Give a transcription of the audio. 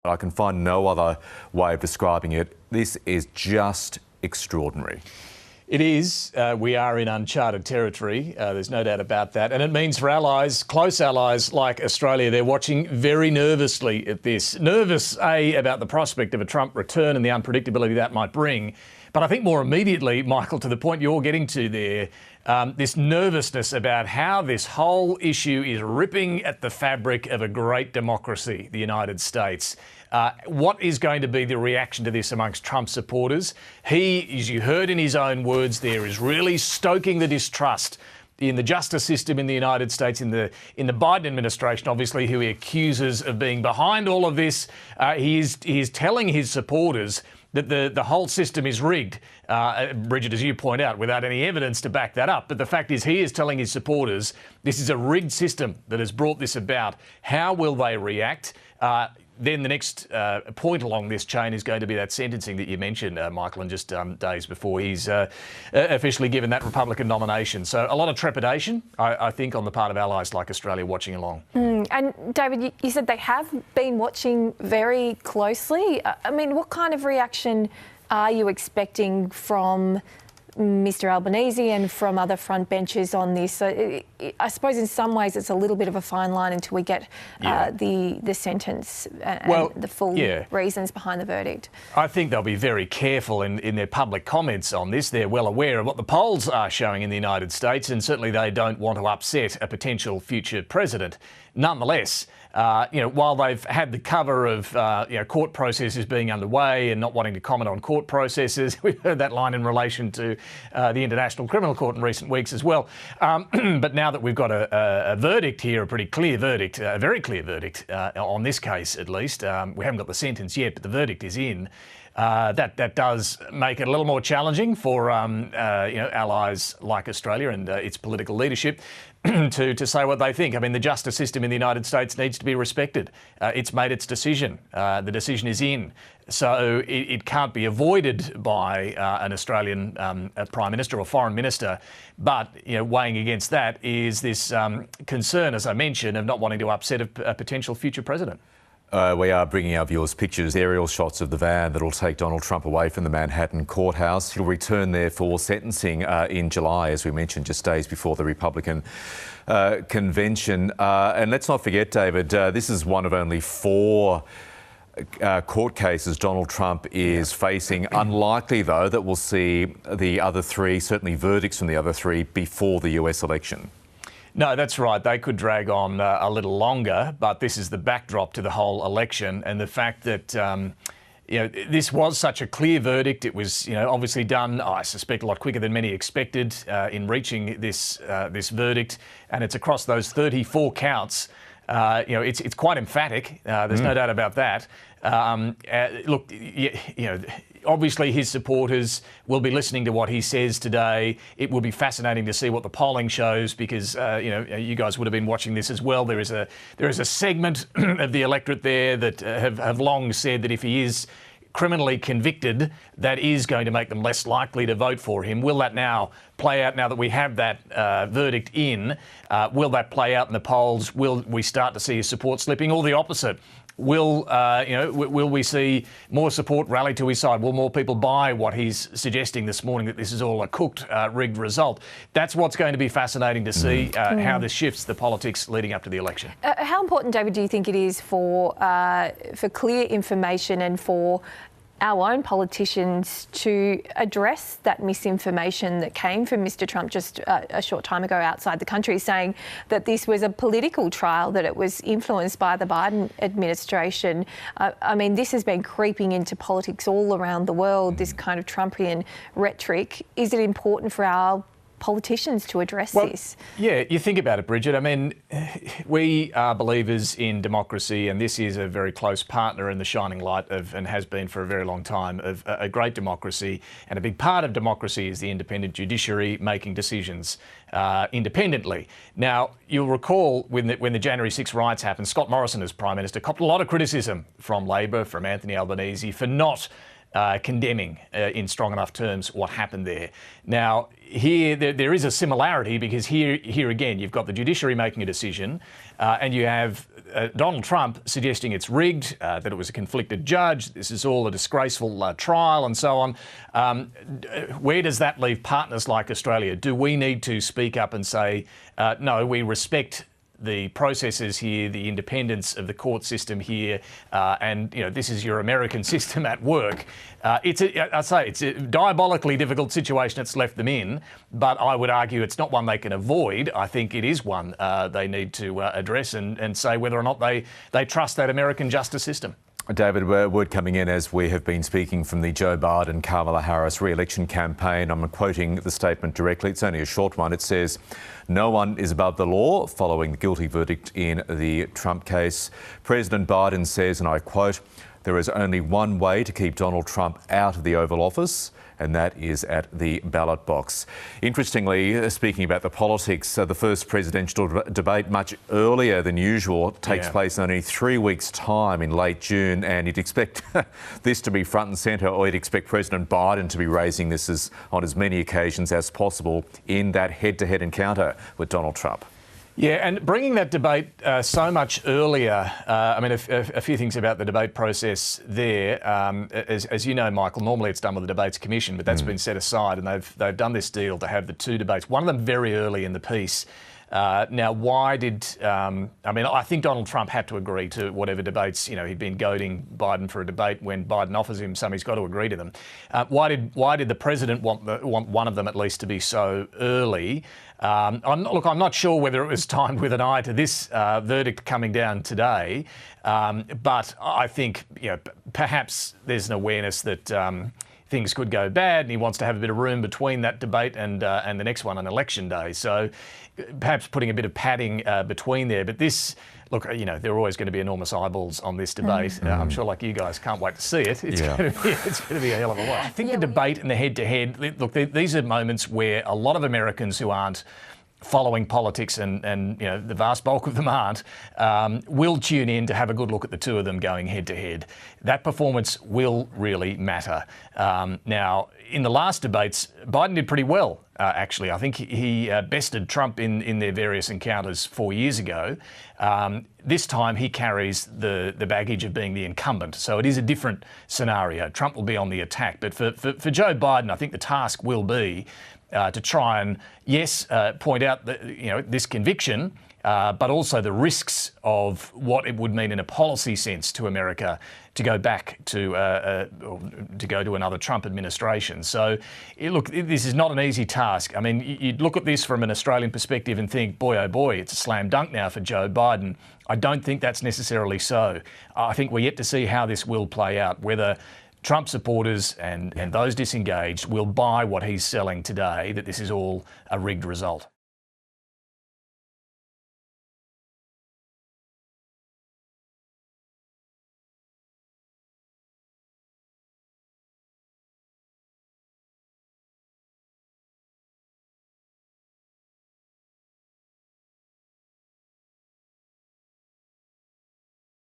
I can find no other way of describing it. This is just extraordinary. It is. We are in uncharted territory. There's no doubt about that. And it means for allies, close allies like Australia, they're watching very nervously at this. Nervous, about the prospect of a Trump return and the unpredictability that might bring. But I think more immediately, Michael, to the point you're getting to there, this nervousness about how this whole issue is ripping at the fabric of a great democracy, the United States. What is going to be the reaction to this amongst Trump supporters? He, as you heard in his own words there, is really stoking the distrust in the justice system in the United States, in the Biden administration, obviously, who he accuses of being behind all of this. He is telling his supporters that the whole system is rigged, Bridget, as you point out, without any evidence to back that up. But the fact is, he is telling his supporters this is a rigged system that has brought this about. How will they react? Then the next point along this chain is going to be that sentencing that you mentioned, Michael, and just days before he's officially given that Republican nomination. So a lot of trepidation, I think, on the part of allies like Australia watching along. And David, you said they have been watching very closely. I mean, what kind of reaction are you expecting from Mr Albanese and from other front benches on this? So I suppose in some ways it's a little bit of a fine line until we get the sentence and the full reasons behind the verdict. I think they'll be very careful in their public comments on this. They're well aware of what the polls are showing in the United States, and certainly they don't want to upset a potential future president. Nonetheless, while they've had the cover of court processes being underway and not wanting to comment on court processes, we've heard that line in relation to the International Criminal Court in recent weeks as well. But now that we've got a verdict here, a pretty clear verdict, a very clear verdict on this case at least, we haven't got the sentence yet, but the verdict is in. That does make it a little more challenging for allies like Australia and its political leadership to say what they think. I mean, the justice system in the United States needs to be respected. It's made its decision. The decision is in. So it can't be avoided by an Australian Prime Minister or Foreign Minister. But weighing against that is this concern, as I mentioned, of not wanting to upset a potential future president. We are bringing our viewers pictures, aerial shots of the van that will take Donald Trump away from the Manhattan courthouse. He'll return there for sentencing in July, as we mentioned, just days before the Republican convention. And let's not forget, David, this is one of only 4 court cases Donald Trump is facing. Unlikely, though, that we'll see the other 3, certainly verdicts from the other 3, before the US election. No, that's right. They could drag on a little longer, but this is the backdrop to the whole election, and the fact that this was such a clear verdict. It was obviously done, I suspect, a lot quicker than many expected in reaching this verdict, and it's across those 34 counts. It's quite emphatic. There's no doubt about that. Look, obviously his supporters will be listening to what he says today. It will be fascinating to see what the polling shows because, you guys would have been watching this as well. There is a segment of the electorate there that have long said that if he is criminally convicted, that is going to make them less likely to vote for him. Will that now play out now that we have that verdict in? Will that play out in the polls? Will we start to see his support slipping, or the opposite? Will we see more support rally to his side? Will more people buy what he's suggesting this morning, that this is all a cooked, rigged result? That's what's going to be fascinating to see how this shifts the politics leading up to the election. How important, David, do you think it is for clear information and for our own politicians to address that misinformation that came from Mr Trump just a short time ago outside the country, saying that this was a political trial, that it was influenced by the Biden administration? I mean, this has been creeping into politics all around the world, this kind of Trumpian rhetoric. Is it important for our politicians to address this? Yeah, you think about it, Bridget. I mean, we are believers in democracy, and this is a very close partner in the shining light of, and has been for a very long time, of a great democracy. And a big part of democracy is the independent judiciary making decisions independently. Now, you'll recall when the January 6 riots happened, Scott Morrison as Prime Minister copped a lot of criticism from Labor, from Anthony Albanese, for not condemning in strong enough terms what happened there. Now, here there is a similarity, because here again you've got the judiciary making a decision, and you have Donald Trump suggesting it's rigged, that it was a conflicted judge, this is all a disgraceful trial and so on. Where does that leave partners like Australia? Do we need to speak up and say, no, we respect the processes here, the independence of the court system here, and this is your American system at work. It's a diabolically difficult situation it's left them in, but I would argue it's not one they can avoid. I think it is one they need to address and say whether or not they trust that American justice system. David, word coming in as we have been speaking from the Joe Biden, Kamala Harris re-election campaign. I'm quoting the statement directly. It's only a short one. It says, "No one is above the law," following the guilty verdict in the Trump case. President Biden says, and I quote, "There is only one way to keep Donald Trump out of the Oval Office, and that is at the ballot box." Interestingly, speaking about the politics, the first presidential debate much earlier than usual takes place in only 3 weeks' time in late June, and you'd expect this to be front and centre, or you'd expect President Biden to be raising this on as many occasions as possible in that head-to-head encounter with Donald Trump. Yeah, and bringing that debate so much earlier, a few things about the debate process there. As you know, Michael, normally it's done with the Debates Commission, but that's been set aside, and they've done this deal to have the two debates, one of them very early in the piece. Now, why did... I think Donald Trump had to agree to whatever debates, he'd been goading Biden for a debate. When Biden offers him some, he's got to agree to them. Why did the president want one of them at least to be so early? I'm not sure whether it was timed with an eye to this verdict coming down today, but I think perhaps there's an awareness that things could go bad, and he wants to have a bit of room between that debate and the next one on election day. So perhaps putting a bit of padding between there. But this, look, there are always going to be enormous eyeballs on this debate. I'm sure, like you guys, can't wait to see it. It's going to be a hell of a watch. I think the debate and the head-to-head, look, these are moments where a lot of Americans who aren't following politics, and the vast bulk of them aren't, will tune in to have a good look at the two of them going head-to-head. That performance will really matter. Now, in the last debates, Biden did pretty well, actually. I think he bested Trump in their various encounters 4 years ago. This time he carries the baggage of being the incumbent, so it is a different scenario. Trump will be on the attack, but for Joe Biden, I think the task will be to try and, point out this conviction, but also the risks of what it would mean in a policy sense to America to go back to another Trump administration. So, look, this is not an easy task. I mean, you'd look at this from an Australian perspective and think, boy, oh boy, it's a slam dunk now for Joe Biden. I don't think that's necessarily so. I think we're yet to see how this will play out, whether Trump supporters and those disengaged will buy what he's selling today, that this is all a rigged result.